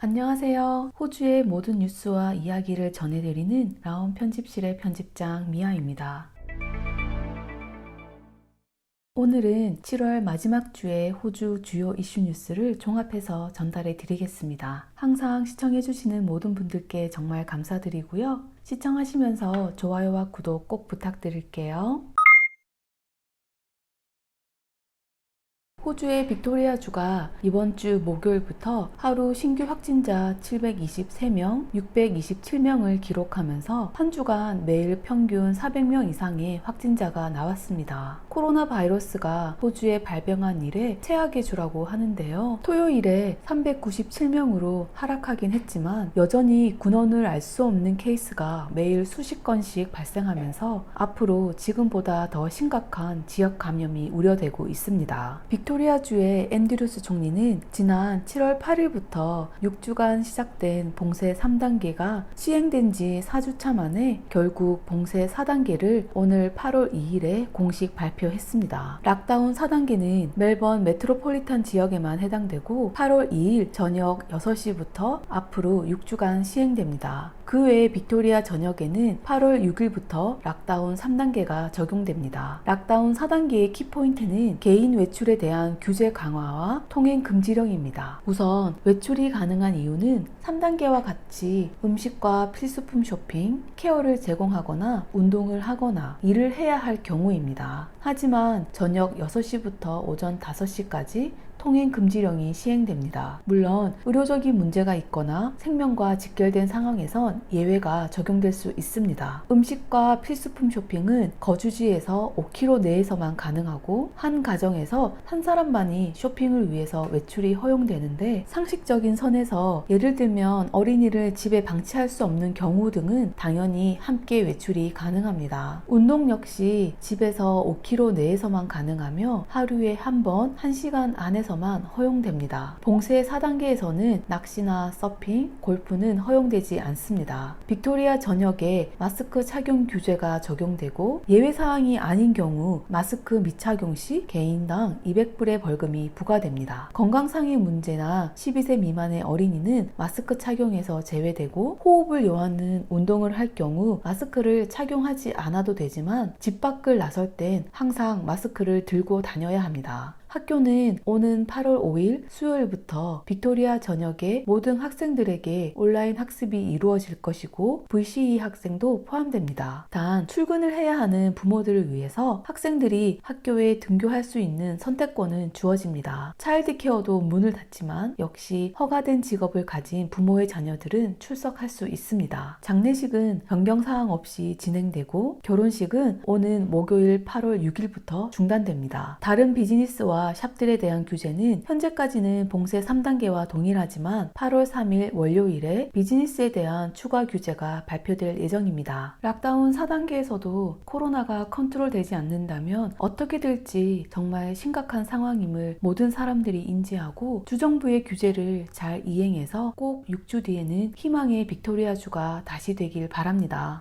안녕하세요. 호주의 모든 뉴스와 이야기를 전해드리는 라온 편집실의 편집장 미아입니다. 오늘은 7월 마지막 주의 호주 주요 이슈 뉴스를 종합해서 전달해 드리겠습니다. 항상 시청해주시는 모든 분들께 정말 감사드리고요. 시청하시면서 좋아요와 구독 꼭 부탁드릴게요. 호주의 빅토리아주가 이번 주 목요일부터 하루 신규 확진자 723명, 627명을 기록하면서 한 주간 매일 평균 400명 이상의 확진자가 나왔습니다. 코로나 바이러스가 호주에 발병한 이래 최악의 주라고 하는데요. 토요일에 397명으로 하락하긴 했지만 여전히 근원을 알 수 없는 케이스가 매일 수십 건씩 발생하면서 앞으로 지금보다 더 심각한 지역 감염이 우려되고 있습니다. 빅토리아주의 앤드루스 총리는 지난 7월 8일부터 6주간 시작된 봉쇄 3단계가 시행된 지 4주차 만에 결국 봉쇄 4단계를 오늘 8월 2일에 공식 발표했습니다. 락다운 4단계는 멜번 메트로폴리탄 지역에만 해당되고 8월 2일 저녁 6시부터 앞으로 6주간 시행됩니다. 그 외에 빅토리아 전역에는 8월 6일부터 락다운 3단계가 적용됩니다. 락다운 4단계의 키포인트는 개인 외출에 대한 규제 강화와 통행 금지령입니다. 우선 외출이 가능한 이유는 3단계와 같이 음식과 필수품 쇼핑, 케어를 제공하거나 운동을 하거나 일을 해야 할 경우입니다. 하지만 저녁 6시부터 오전 5시까지 통행 금지령이 시행됩니다. 물론 의료적인 문제가 있거나 생명과 직결된 상황에선 예외가 적용될 수 있습니다. 음식과 필수품 쇼핑은 거주지에서 5km 내에서만 가능하고 한 가정에서 한 사람만이 쇼핑을 위해서 외출이 허용되는데 상식적인 선에서 예를 들면 어린이를 집에 방치할 수 없는 경우 등은 당연히 함께 외출이 가능합니다. 운동 역시 집에서 5km 내에서만 가능하며 하루에 한 번 1시간 안에서 만 허용됩니다. 봉쇄 4단계에서는 낚시나 서핑, 골프는 허용되지 않습니다. 빅토리아 전역에 마스크 착용 규제가 적용되고 예외사항이 아닌 경우 마스크 미착용 시 개인당 200불의 벌금이 부과됩니다. 건강상의 문제나 12세 미만의 어린이는 마스크 착용에서 제외되고 호흡을 요하는 운동을 할 경우 마스크를 착용하지 않아도 되지만 집 밖을 나설 땐 항상 마스크를 들고 다녀야 합니다. 학교는 오는 8월 5일 수요일부터 빅토리아 전역의 모든 학생들에게 온라인 학습이 이루어질 것이고 VCE 학생도 포함됩니다. 단 출근을 해야 하는 부모들을 위해서 학생들이 학교에 등교할 수 있는 선택권은 주어집니다. 차일드 케어도 문을 닫지만 역시 허가된 직업을 가진 부모의 자녀들은 출석할 수 있습니다. 장례식은 변경사항 없이 진행되고 결혼식은 오는 목요일 8월 6일부터 중단됩니다. 다른 비즈니스와 샵들에 대한 규제는 현재까지는 봉쇄 3단계와 동일하지만 8월 3일 월요일에 비즈니스에 대한 추가 규제가 발표될 예정입니다. 락다운 4단계에서도 코로나가 컨트롤되지 않는다면 어떻게 될지 정말 심각한 상황임을 모든 사람들이 인지하고 주정부의 규제를 잘 이행해서 꼭 6주 뒤에는 희망의 빅토리아주가 다시 되길 바랍니다.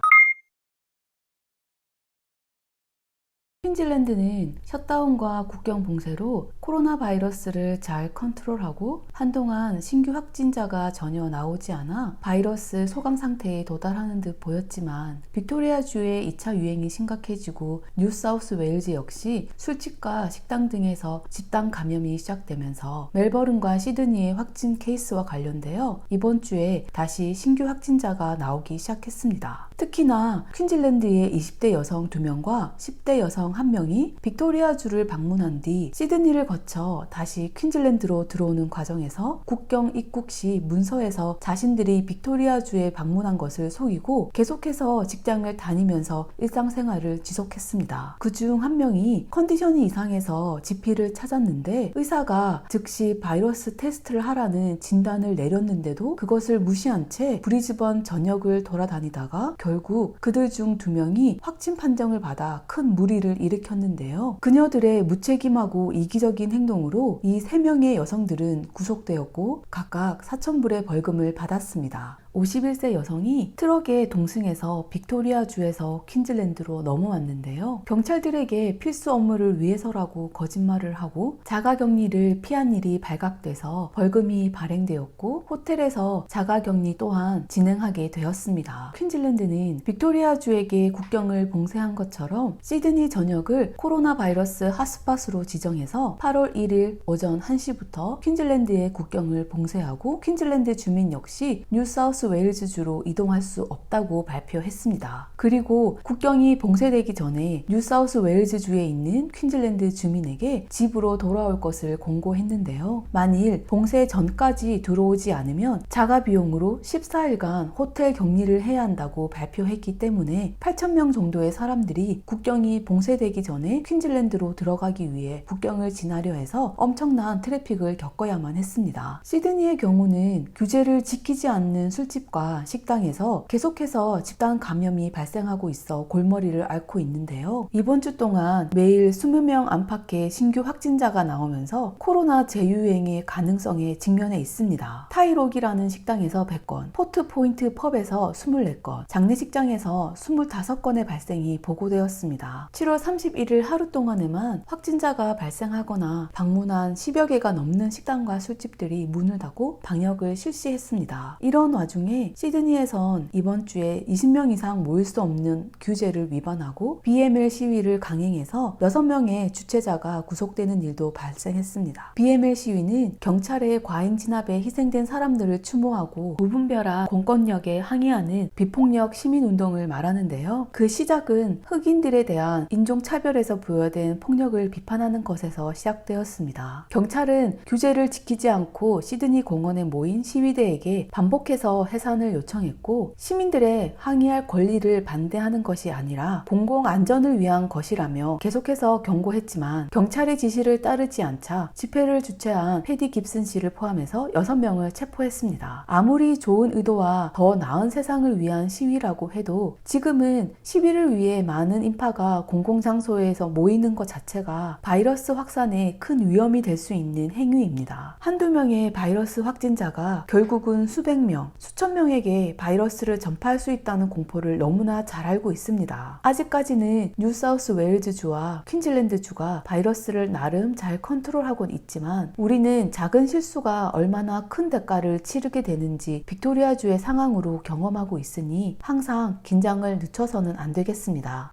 퀸즐랜드는 셧다운과 국경 봉쇄로 코로나 바이러스를 잘 컨트롤하고 한동안 신규 확진자가 전혀 나오지 않아 바이러스 소강 상태에 도달하는 듯 보였지만 빅토리아주의 2차 유행이 심각해지고 뉴사우스 웨일즈 역시 술집과 식당 등에서 집단 감염이 시작되면서 멜버른과 시드니의 확진 케이스와 관련되어 이번 주에 다시 신규 확진자가 나오기 시작했습니다. 특히나 퀸즐랜드의 20대 여성 2명과 10대 여성 1명이 빅토리아주를 방문한 뒤 시드니를 거쳐 다시 퀸즐랜드로 들어오는 과정에서 국경 입국 시 문서에서 자신들이 빅토리아주에 방문한 것을 속이고 계속해서 직장을 다니면서 일상생활을 지속했습니다. 그중 1명이 컨디션이 이상해서 GP를 찾았는데 의사가 즉시 바이러스 테스트를 하라는 진단을 내렸는데도 그것을 무시한 채 브리즈번 전역을 돌아다니다가 결국 그들 중 2명이 확진 판정을 받아 큰 무리를 일으켰는데요. 그녀들의 무책임하고 이기적인 행동으로 이 3명의 여성들은 구속되었고 각각 4,000불의 벌금을 받았습니다. 51세 여성이 트럭에 동승해서 빅토리아주에서 퀸즐랜드로 넘어왔는데요. 경찰들에게 필수 업무를 위해서라고 거짓말을 하고 자가격리를 피한 일이 발각돼서 벌금이 발행되었고 호텔에서 자가격리 또한 진행하게 되었습니다. 퀸즐랜드는 빅토리아주에게 국경을 봉쇄한 것처럼 시드니 전역을 코로나 바이러스 핫스팟으로 지정해서 8월 1일 오전 1시부터 퀸즐랜드의 국경을 봉쇄하고 퀸즐랜드 주민 역시 뉴사우스웨일즈주로 이동할 수 없다고 발표했습니다. 그리고 국경이 봉쇄되기 전에 뉴사우스웨일즈주에 있는 퀸즐랜드 주민에게 집으로 돌아올 것을 공고했는데요. 만일 봉쇄 전까지 들어오지 않으면 자가 비용으로 14일간 호텔 격리를 해야 한다고 발표했기 때문에 8,000명 정도의 사람들이 국경이 봉쇄되기 전에 퀸즐랜드로 들어가기 위해 국경을 지나려 해서 엄청난 트래픽을 겪어야만 했습니다. 시드니의 경우는 규제를 지키지 않는 술집과 식당에서 계속해서 집단 감염이 발생하고 있어 골머리를 앓고 있는데요. 이번 주 동안 매일 20명 안팎의 신규 확진자가 나오면서 코로나 재유행의 가능성에 직면해 있습니다. 타이록이라는 식당에서 100건, 포트포인트 펍에서 24건, 장례식장에서 25건의 발생이 보고되었습니다. 7월 31일 하루 동안에만 확진자가 발생하거나 방문한 10여 개가 넘는 식당과 술집들이 문을 닫고 방역을 실시했습니다. 이런 와중에 시드니에선 이번 주에 20명 이상 모일 수 없는 규제를 위반하고 BML 시위를 강행해서 6명의 주최자가 구속되는 일도 발생했습니다. BML 시위는 경찰의 과잉 진압에 희생된 사람들을 추모하고 무분별한 공권력에 항의하는 비폭력 시민운동을 말하는데요. 그 시작은 흑인들에 대한 인종차별에서 부여된 폭력을 비판하는 것에서 시작되었습니다. 경찰은 규제를 지키지 않고 시드니 공원에 모인 시위대에게 반복해서 해산을 요청했고 시민들의 항의할 권리를 반대하는 것이 아니라 공공안전을 위한 것이라며 계속해서 경고했지만 경찰의 지시를 따르지 않자 집회를 주최한 패디 깁슨 씨를 포함해서 6명을 체포했습니다. 아무리 좋은 의도와 더 나은 세상을 위한 시위라고 해도 지금은 시위를 위해 많은 인파가 공공장소에서 모이는 것 자체가 바이러스 확산에 큰 위험이 될 수 있는 행위입니다. 한두 명의 바이러스 확진자가 결국은 수백 명, 수천 명에게 바이러스를 전파할 수 있다는 공포를 너무나 잘 알고 있습니다. 아직까지는 뉴사우스웨일즈주와 퀸즐랜드주가 바이러스를 나름 잘 컨트롤하곤 있지만 우리는 작은 실수가 얼마나 큰 대가를 치르게 되는지 빅토리아주의 상황으로 경험하고 있으니 항상 긴장을 늦춰서는 안 되겠습니다.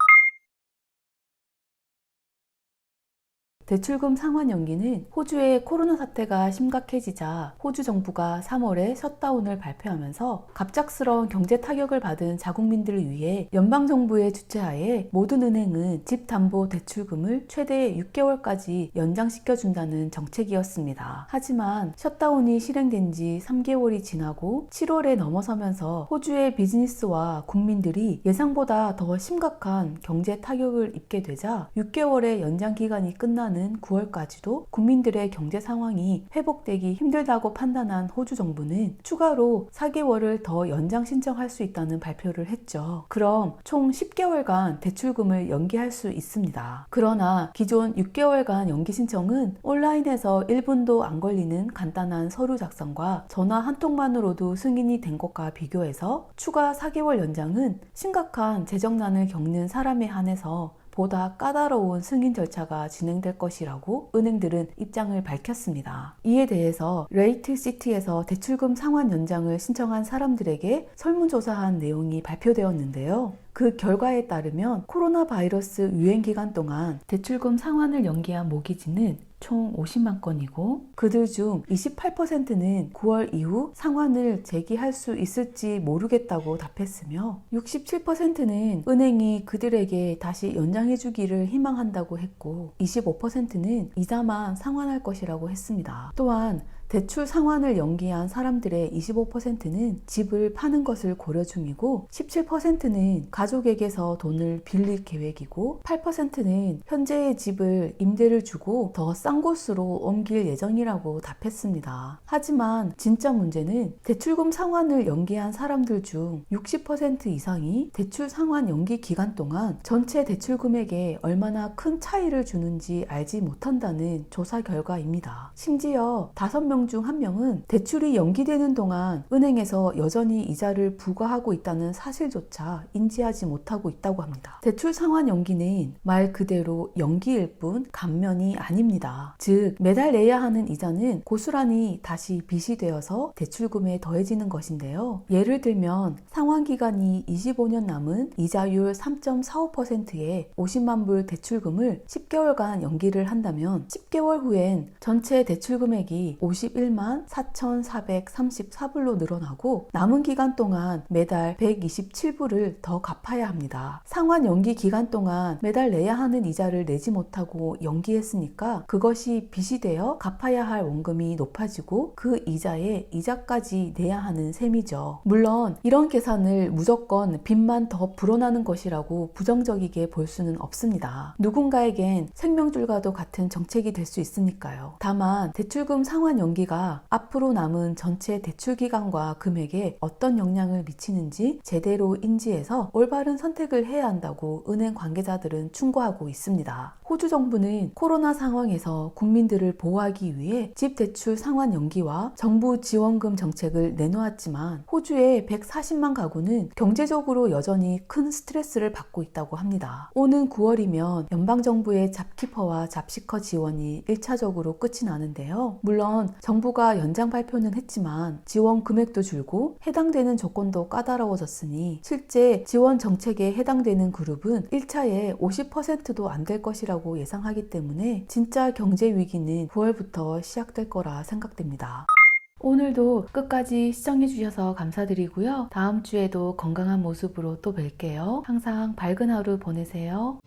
대출금 상환 연기는 호주의 코로나 사태가 심각해지자 호주 정부가 3월에 셧다운을 발표하면서 갑작스러운 경제 타격을 받은 자국민들을 위해 연방정부의 주최하에 모든 은행은 집담보대출금을 최대 6개월까지 연장시켜준다는 정책이었습니다. 하지만 셧다운이 실행된 지 3개월이 지나고 7월에 넘어서면서 호주의 비즈니스와 국민들이 예상보다 더 심각한 경제 타격을 입게 되자 6개월의 연장기간이 끝나는 9월까지도 국민들의 경제 상황이 회복되기 힘들다고 판단한 호주 정부는 추가로 4개월을 더 연장 신청할 수 있다는 발표를 했죠. 그럼 총 10개월간 대출금을 연기할 수 있습니다. 그러나 기존 6개월간 연기 신청은 온라인에서 1분도 안 걸리는 간단한 서류 작성과 전화 한 통만으로도 승인이 된 것과 비교해서 추가 4개월 연장은 심각한 재정난을 겪는 사람에 한해서 보다 까다로운 승인 절차가 진행될 것이라고 은행들은 입장을 밝혔습니다. 이에 대해서 레이트시티에서 대출금 상환 연장을 신청한 사람들에게 설문조사한 내용이 발표되었는데요. 그 결과에 따르면 코로나 바이러스 유행 기간 동안 대출금 상환을 연기한 모기지는 총 50만 건이고 그들 중 28%는 9월 이후 상환을 재개할 수 있을지 모르겠다고 답했으며 67%는 은행이 그들에게 다시 연장해주기를 희망한다고 했고 25%는 이자만 상환할 것이라고 했습니다. 또한 대출 상환을 연기한 사람들의 25%는 집을 파는 것을 고려 중이고 17%는 가족에게서 돈을 빌릴 계획이고 8%는 현재의 집을 임대를 주고 더 싼 곳으로 옮길 예정이라고 답했습니다. 하지만 진짜 문제는 대출금 상환을 연기한 사람들 중 60% 이상이 대출 상환 연기 기간 동안 전체 대출금액에 얼마나 큰 차이를 주는지 알지 못한다는 조사 결과입니다. 심지어 5명 6명 중 1명은 대출이 연기되는 동안 은행에서 여전히 이자를 부과하고 있다는 사실조차 인지하지 못하고 있다고 합니다. 대출 상환 연기는 말 그대로 연기일 뿐 감면이 아닙니다. 즉 매달 내야 하는 이자는 고스란히 다시 빚이 되어서 대출금에 더해지는 것인데요. 예를 들면 상환 기간이 25년 남은 이자율 3.45%의 50만 불 대출금을 10개월간 연기를 한다면 10개월 후엔 전체 대출 금액이 51만 4,434불로 늘어나고 남은 기간 동안 매달 127불을 더 갚아야 합니다. 상환 연기 기간 동안 매달 내야 하는 이자를 내지 못하고 연기했으니까 그것이 빚이 되어 갚아야 할 원금이 높아지고 그 이자에 이자까지 내야 하는 셈이죠. 물론 이런 계산을 무조건 빚만 더 불어나는 것이라고 부정적이게 볼 수는 없습니다. 누군가에겐 생명줄과도 같은 정책이 될 수 있으니까요. 다만 대출금 상환 연기가 앞으로 남은 전체 대출 기간과 금액에 어떤 영향을 미치는지 제대로 인지해서 올바른 선택을 해야 한다고 은행 관계자들은 충고하고 있습니다. 호주 정부는 코로나 상황에서 국민들을 보호하기 위해 집 대출 상환 연기와 정부 지원금 정책을 내놓았지만 호주의 140만 가구는 경제적으로 여전히 큰 스트레스를 받고 있다고 합니다. 오는 9월이면 연방정부의 잡키퍼와 잡시커 지원이 1차적으로 끝이 나는데요. 물론 정부가 연장 발표는 했지만 지원 금액도 줄고 해당되는 조건도 까다로워졌으니 실제 지원 정책에 해당되는 그룹은 1차에 50%도 안 될 것이라고 예상하기 때문에 진짜 경제 위기는 9월부터 시작될 거라 생각됩니다. 오늘도 끝까지 시청해주셔서 감사드리고요. 다음 주에도 건강한 모습으로 또 뵐게요. 항상 밝은 하루 보내세요.